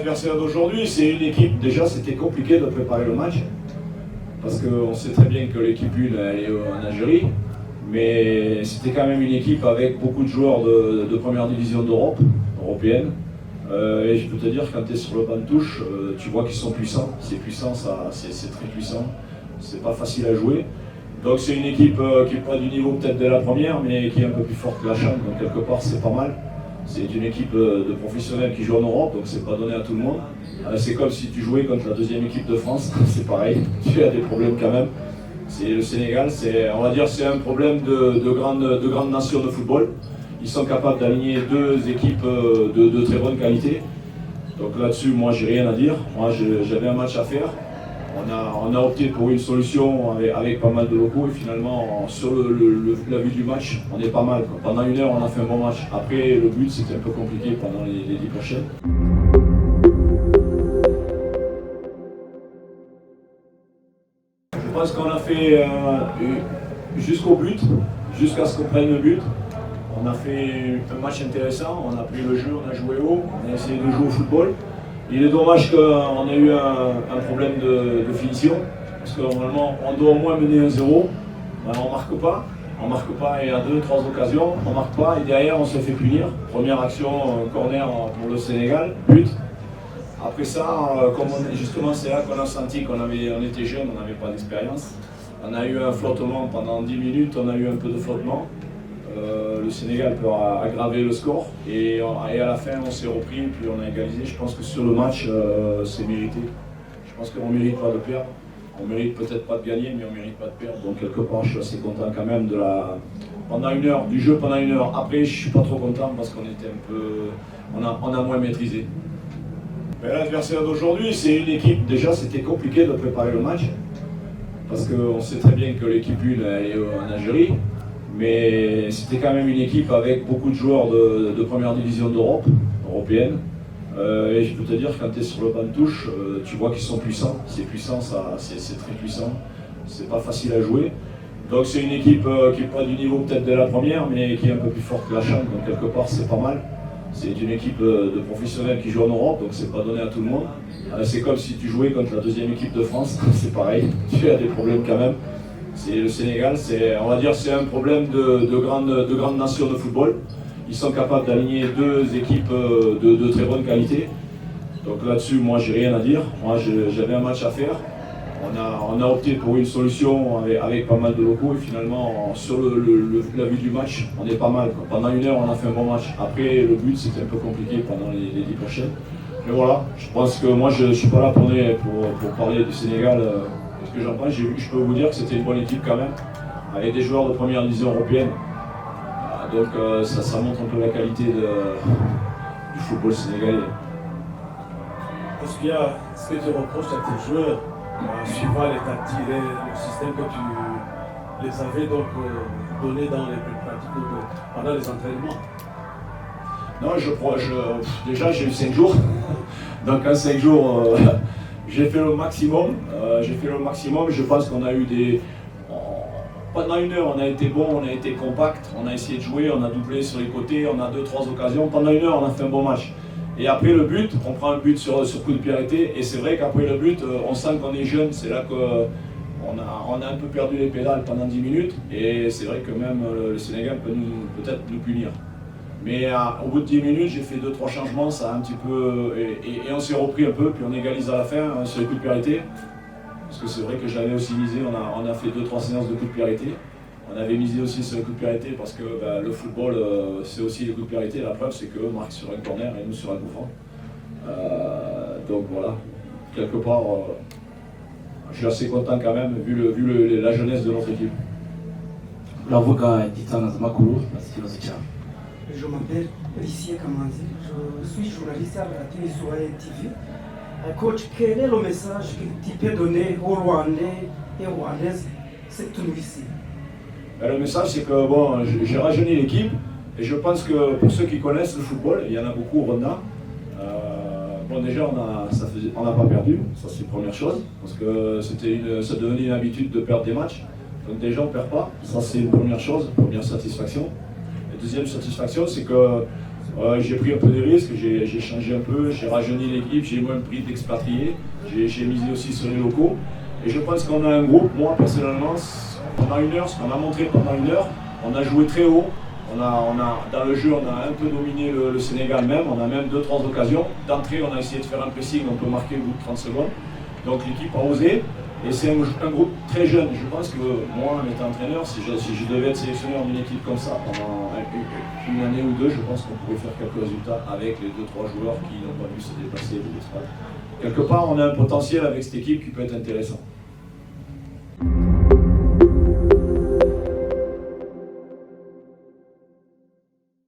L'adversaire d'aujourd'hui, c'est une équipe, déjà c'était compliqué de préparer le match, parce qu'on sait très bien que l'équipe 1 elle est en Algérie, mais c'était quand même une équipe avec beaucoup de joueurs de première division d'Europe, européenne. Et je peux te dire, quand tu es sur le banc de touche, tu vois qu'ils sont puissants. C'est puissant, c'est très puissant. C'est pas facile à jouer. Donc c'est une équipe qui n'est pas du niveau peut-être de la première, mais qui est un peu plus forte que la Chambre. Donc quelque part c'est pas mal. C'est une équipe de professionnels qui joue en Europe, donc c'est pas donné à tout le monde. C'est comme si tu jouais contre la deuxième équipe de France, c'est pareil. Tu as des problèmes quand même. C'est le Sénégal, on va dire c'est un problème de grande nation de football. Ils sont capables d'aligner deux équipes de très bonne qualité. Donc là-dessus, moi, j'ai rien à dire. Moi, j'avais un match à faire. On a opté pour une solution avec pas mal de locaux et finalement, sur la vue du match, on est pas mal. Pendant 1 heure, on a fait un bon match. Après, le but, c'était un peu compliqué pendant les 10 prochaines. Je pense qu'on a fait jusqu'au but, jusqu'à ce qu'on prenne le but. On a fait un match intéressant, on a pris le jeu, on a joué haut, on a essayé de jouer au football. Il est dommage qu'on ait eu un problème de finition, parce que normalement on doit au moins mener 1-0, on ne marque pas, et à 2-3 occasions, on ne marque pas, et derrière on se fait punir. Première action, corner pour le Sénégal, but. Après ça, justement c'est là qu'on a senti qu'on était jeune, on n'avait pas d'expérience. On a eu un flottement pendant 10 minutes, on a eu un peu de flottement. Le Sénégal peut aggraver le score et à la fin on s'est repris puis on a égalisé. Je pense que sur le match c'est mérité. Je pense qu'on ne mérite pas de perdre. On mérite peut-être pas de gagner mais on ne mérite pas de perdre. Donc quelque part je suis assez content quand même pendant 1 heure, du jeu pendant 1 heure. Après je suis pas trop content parce qu'on était on a moins maîtrisé. L'adversaire d'aujourd'hui c'est une équipe, déjà c'était compliqué de préparer le match parce qu'on sait très bien que l'équipe 1 elle est en Algérie. Mais c'était quand même une équipe avec beaucoup de joueurs de première division d'Europe, européenne. Et je peux te dire, quand tu es sur le banc de touche, tu vois qu'ils sont puissants. C'est puissant, c'est très puissant. C'est pas facile à jouer. Donc c'est une équipe qui n'est pas du niveau peut-être de la première, mais qui est un peu plus forte que la Chambre. Donc quelque part c'est pas mal. C'est une équipe de professionnels qui joue en Europe, donc c'est pas donné à tout le monde. C'est comme si tu jouais contre la deuxième équipe de France, c'est pareil. Tu as des problèmes quand même. C'est le Sénégal, on va dire c'est un problème de grande nation de football. Ils sont capables d'aligner deux équipes de très bonne qualité. Donc là-dessus, moi j'ai rien à dire. Moi j'avais un match à faire. On a opté pour une solution avec pas mal de locaux et finalement sur la vue du match, on est pas mal. Pendant 1 heure, on a fait un bon match. Après, le but c'était un peu compliqué pendant les 10 prochaines. Mais voilà, je pense que moi je ne suis pas là pour parler du Sénégal. Ce que j'en pense, je peux vous dire que c'était une bonne équipe quand même, avec des joueurs de première division européenne. Donc ça montre un peu la qualité du football sénégalais. Est-ce qu'il y a ce que tu reproches à tes joueurs, suivant les tactiques, le système que tu les avais donc donné dans les pratiques pendant les entraînements? Non, déjà j'ai eu 5 jours, donc en 5 jours j'ai fait le maximum. Je pense qu'on a eu pendant 1 heure, on a été bon, on a été compact, on a essayé de jouer, on a doublé sur les côtés, on a 2-3 occasions. Pendant 1 heure, on a fait un bon match. Et après le but, on prend un but sur coup de pied arrêté. Et c'est vrai qu'après le but, on sent qu'on est jeune. C'est là qu'on a un peu perdu les pédales pendant 10 minutes. Et c'est vrai que même le Sénégal peut peut-être nous punir. Mais au bout de 10 minutes, j'ai fait 2-3 changements, ça a un petit peu. Et on s'est repris un peu, puis on égalise à la fin sur les coups de pied arrêtés. Parce que c'est vrai que j'avais aussi misé, on a fait 2-3 séances de coups de pied arrêtés. On avait misé aussi sur les coups de pied arrêtés parce que le football, c'est aussi les coups de pied arrêtés. La preuve, c'est qu'eux marquent sur un corner et nous sur un coup franc. Donc voilà, quelque part, je suis assez content quand même, vu la jeunesse de notre équipe. Je m'appelle Rissier Kamanzi, je suis journaliste à la télé Soleil TV. Coach, quel est le message que tu peux donner aux Rwandais et aux Rwandaises cette nuit-ci? Le message, c'est que j'ai rajeuni l'équipe et je pense que pour ceux qui connaissent le football, il y en a beaucoup au Rwanda. Déjà, on n'a pas perdu, ça c'est la première chose, parce que ça devenait une habitude de perdre des matchs. Donc déjà, on ne perd pas, ça c'est une première chose, première satisfaction. La deuxième satisfaction, c'est que J'ai pris un peu des risques, j'ai changé un peu, j'ai rajeuni l'équipe, j'ai moins pris d'expatriés, j'ai misé aussi sur les locaux. Et je pense qu'on a un groupe, moi personnellement, pendant une heure, ce qu'on a montré pendant une heure, on a joué très haut. Dans le jeu, on a un peu dominé le Sénégal même, on a même 2-3 occasions. D'entrée, on a essayé de faire un pressing, on peut marquer au bout de 30 secondes. Donc l'équipe a osé, et c'est un groupe très jeune. Je pense que moi, en étant entraîneur, si je devais être sélectionné en une équipe comme ça pendant une année ou deux, je pense qu'on pourrait faire quelques résultats avec les 2-3 joueurs qui n'ont pas pu se déplacer. Quelque part, on a un potentiel avec cette équipe qui peut être intéressant.